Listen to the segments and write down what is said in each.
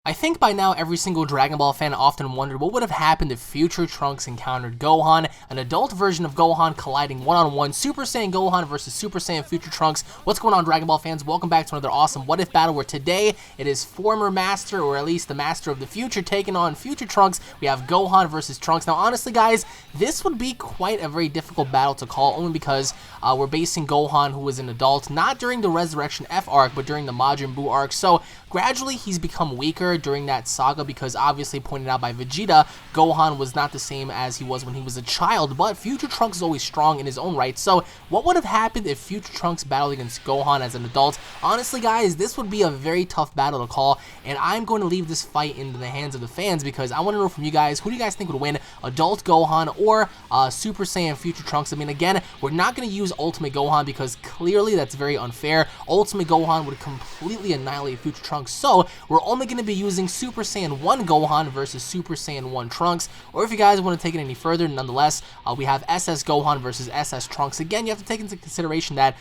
I think by now every single Dragon Ball fan often wondered what would have happened if future Trunks encountered Gohan, an adult version of Gohan colliding one-on-one, Super Saiyan Gohan versus Super Saiyan future Trunks. What's going on, Dragon Ball fans? Welcome back to another awesome What If battle, where today it is former master, or at least the master of the future, taking on future Trunks. We have Gohan versus Trunks. Now honestly guys, this would be quite a very difficult battle to call, only because we're basing Gohan, who was an adult, not during the Resurrection F arc, but during the Majin Buu arc. So gradually he's become weaker during that saga, because obviously pointed out by Vegeta, Gohan was not the same as he was when he was a child, but future Trunks is always strong in his own right. So what would have happened if future Trunks battled against Gohan as an adult? Honestly guys, this would be a very tough battle to call, and I'm going to leave this fight into the hands of the fans, because I want to know from you guys, who do you guys think would win, adult Gohan or Super Saiyan future Trunks? I mean, again, we're not going to use Ultimate Gohan because clearly that's very unfair. Ultimate Gohan would completely annihilate future Trunks, so we're only going to be using Super Saiyan 1 Gohan versus Super Saiyan 1 Trunks. Or if you guys want to take it any further, nonetheless, we have SS Gohan versus SS Trunks. Again, you have to take into consideration that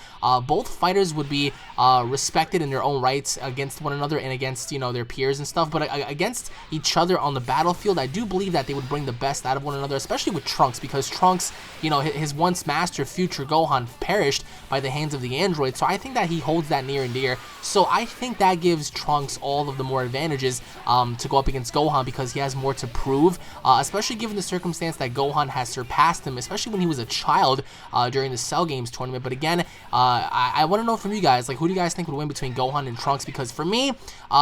both fighters would be respected in their own rights against one another and against, you know, their peers and stuff, but against each other on the battlefield, I do believe that they would bring the best out of one another, especially with Trunks, because Trunks, you know, his once master future Gohan perished by the hands of the android, so I think that he holds that near and dear. So I think that gives Trunks all of the more advantages to go up against Gohan, because he has more to prove, especially given the circumstance that Gohan has surpassed him, especially when he was a child during the Cell Games tournament. But again, I want to know from you guys, like, who do you guys think would win between Gohan and Trunks? Because for me,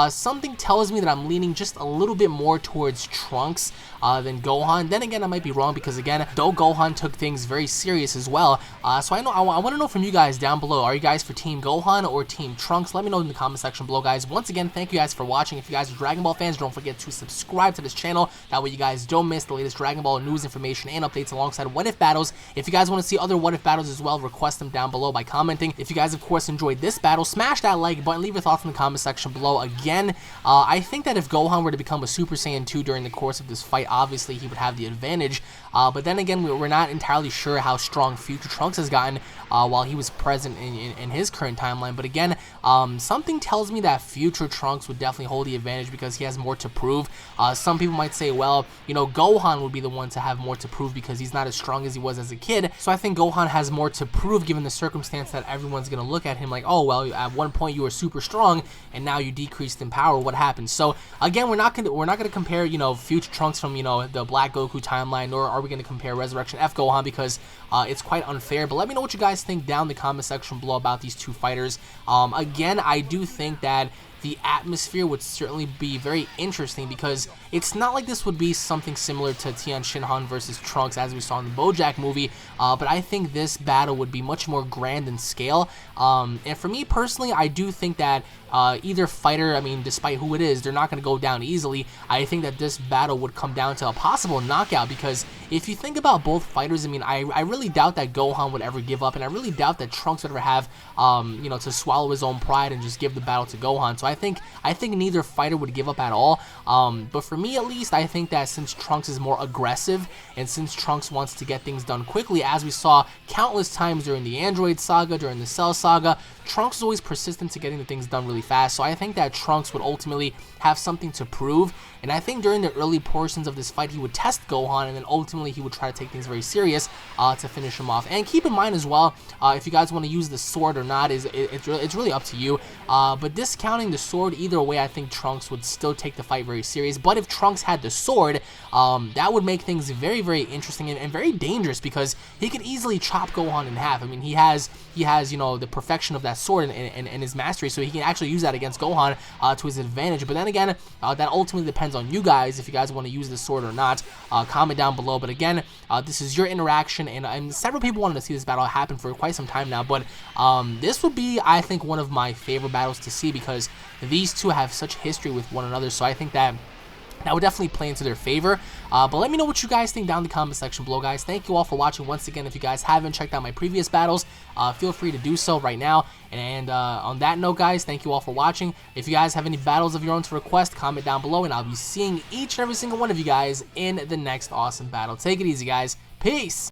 something tells me that I'm leaning just a little bit more towards Trunks than Gohan. Then again, I might be wrong, because again, though Gohan took things very serious as well. So I want to know from you guys down below, are you guys for Team Gohan or Team Trunks? Let me know in the comment section below, guys. Once again, thank you guys for watching. If you guys are Dragon Ball fans, don't forget to subscribe to this channel. That way you guys don't miss the latest Dragon Ball news, information, and updates alongside What If battles. If you guys want to see other What If battles as well, request them down below by commenting. If you guys, of course, enjoyed this battle, smash that like button, leave your thoughts in the comment section below. Again, I think that if Gohan were to become a Super Saiyan 2 during the course of this fight, obviously he would have the advantage. But then again, we're not entirely sure how strong future Trunks has gotten while he was present in his current timeline. But again, something tells me that future Trunks would definitely hold the advantage because he has more to prove. Some people might say, well, you know, Gohan would be the one to have more to prove because he's not as strong as he was as a kid. So I think Gohan has more to prove, given the circumstance that everyone's going to look at him like, oh, well, at one point you were super strong and now you decreased in power. What happened? So again, we're not going to compare, you know, future Trunks from, you know, the Black Goku timeline, nor are we going to compare Resurrection F Gohan, because it's quite unfair. But let me know what you guys think down in the comment section below about these two fighters. Again, I do think that the atmosphere would certainly be very interesting, because it's not like this would be something similar to Tien Shinhan versus Trunks as we saw in the BoJack movie, but I think this battle would be much more grand in scale. And for me personally, I do think that either fighter, I mean, despite who it is, they're not going to go down easily. I think that this battle would come down to a possible knockout, because if you think about both fighters, I mean, I really doubt that Gohan would ever give up, and I really doubt that Trunks would ever have, you know, to swallow his own pride and just give the battle to Gohan. So I think neither fighter would give up at all. But for me, at least, I think that since Trunks is more aggressive, and since Trunks wants to get things done quickly, as we saw countless times during the Android saga, during the Cell saga, Trunks is always persistent to getting the things done really fast. So I think that Trunks would ultimately have something to prove, and I think during the early portions of this fight he would test Gohan, and then ultimately he would try to take things very serious to finish him off. And keep in mind as well, if you guys want to use the sword or not, it's really up to you. But discounting the sword, either way, I think Trunks would still take the fight very serious. But if Trunks had the sword, that would make things very, very interesting and very dangerous, because he could easily chop Gohan in half. I mean, he has you know, the perfection of that sword and his mastery, so he can actually use that against Gohan to his advantage. But then again, that ultimately depends on you guys if you guys want to use the sword or not. Comment down below. But again, this is your interaction, and several people wanted to see this battle happen for quite some time now. But this would be, I think, one of my favorite battles to see, because these two have such history with one another. So I think that would definitely play into their favor. But let me know what you guys think down in the comment section below, guys. Thank you all for watching. Once again, if you guys haven't checked out my previous battles, feel free to do so right now. And on that note, guys, thank you all for watching. If you guys have any battles of your own to request, comment down below, and I'll be seeing each and every single one of you guys in the next awesome battle. Take it easy, guys. Peace!